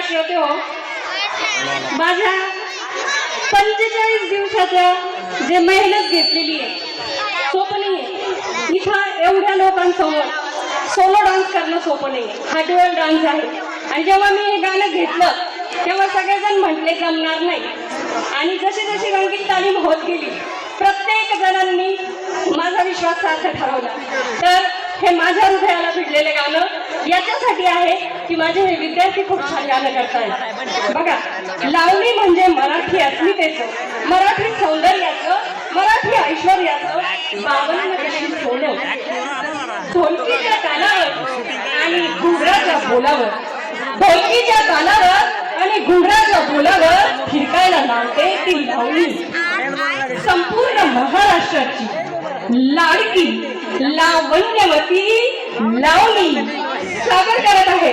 श्रोते हो, माझ्या 45 दिवसाचं जे मेहनत घेतलेली आहे सोपं नाही आहे. इथं एवढ्या लोकांसमोर सोलो डान्स करणं सोपं नाही आहे, हा ड्युअल डान्स आहे. आणि जेव्हा मी हे गाणं घेतलं तेव्हा सगळेजण म्हटले जमणार नाही. आणि जशी जशी रंगीत तालीम होत गेली प्रत्येक जणांनी माझा विश्वास सार्थ ठरवला. तर हे माझ्या हृदयाला भिडलेले गाणं याच्यासाठी आहे की माझे हे विद्यार्थी खूप छान गाणं करतायत. बघा, लावणी म्हणजे मराठी अस्मितेचं, मराठी सौंदर्याचं, मराठी ऐश्वर्याचं बावन्न कशी सोनं. ढोलकीच्या तालावर आणि घुंगराच्या बोलावर, ढोलकीच्या तालावर आणि घुंगराच्या बोलावर फिरकायला लावते ती लावणी. संपूर्ण महाराष्ट्राची लाडकी लावण्यवती लावणी सादर करत आहे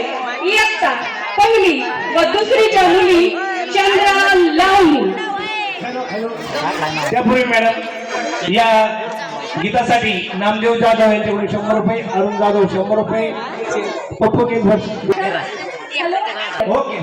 इयत्ता पहिली व दुसरीच्या मुली चंद्रा लावणी. त्यापूर्वी मॅडम या गीतासाठी नामदेव जाधव यांच्याकडून 100 रुपये, अरुण जाधव 100 रुपये, पप्पू के ओके.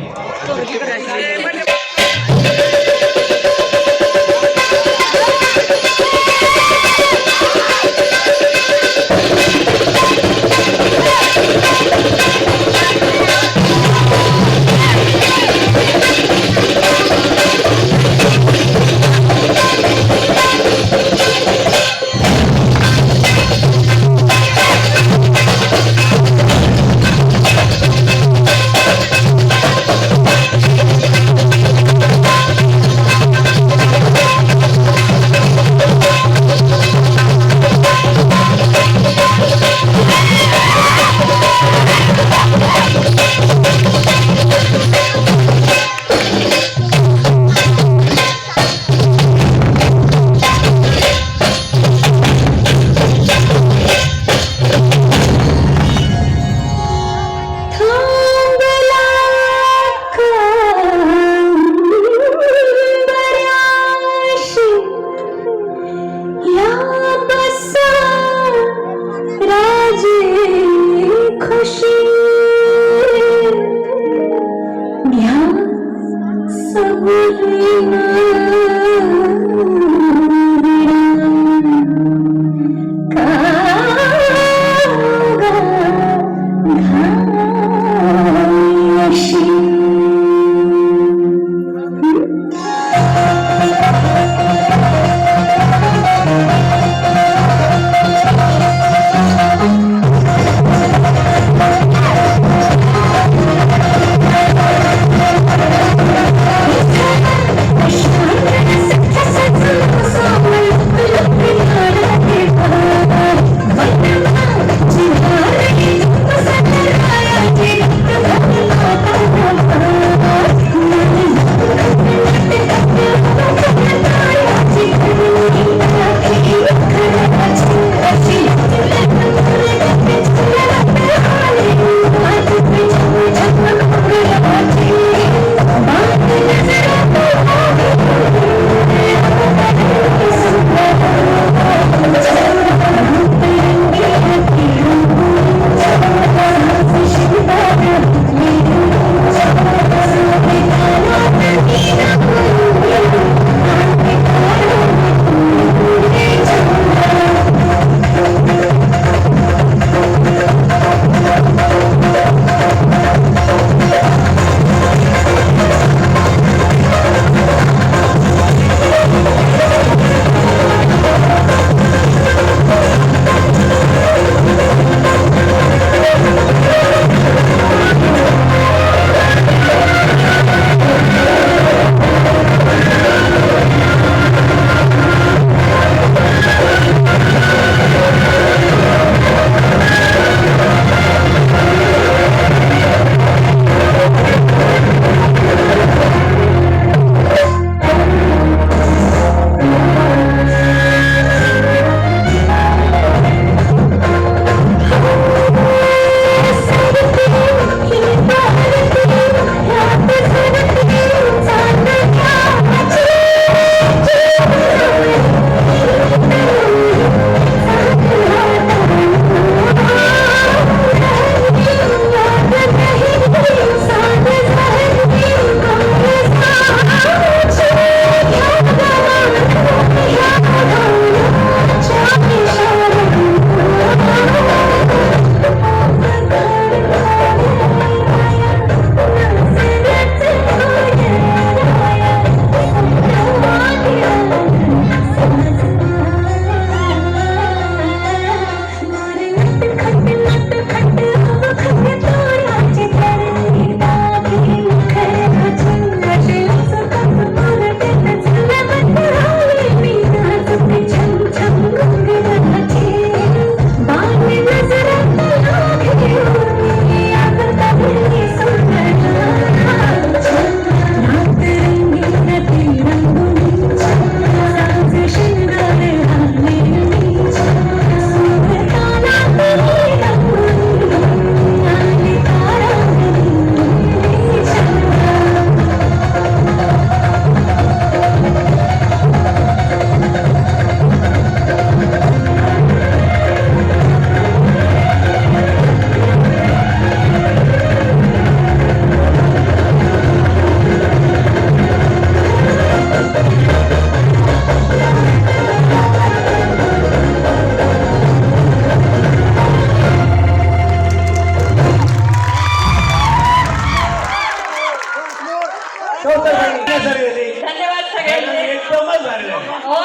धन्यवाद सगळ्यांचे. एकदमच भारी झालं. हो,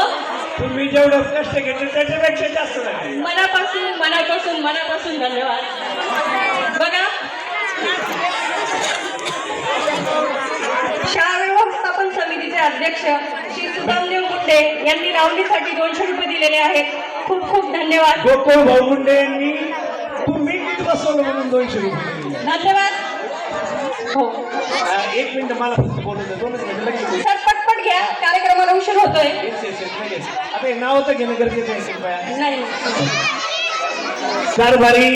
तुम्ही जेवढं कष्ट घेतले त्याच्यापेक्षा जास्त झाले. मनापासून मनापासून मनापासून धन्यवाद. बघा, शाळा व्यवस्थापन समितीचे अध्यक्ष श्री सुदामदेव गुंडे यांनी रावणीसाठी 200 रुपये दिलेले आहेत. खूप खूप धन्यवाद. गोकुळ भाऊगुंडे यांनी तुम्ही नीट बसवलं म्हणून 200 रुपये दिले. धन्यवाद. हो, 1 मिनिट मला फक्त बोलू दे. 2 मिनिट लगेच. सर पटपट घ्या, कार्यक्रमाला उशीर होतोय. आता हे नाव तर घेणं गरजेचं आहे. नाही कारभारी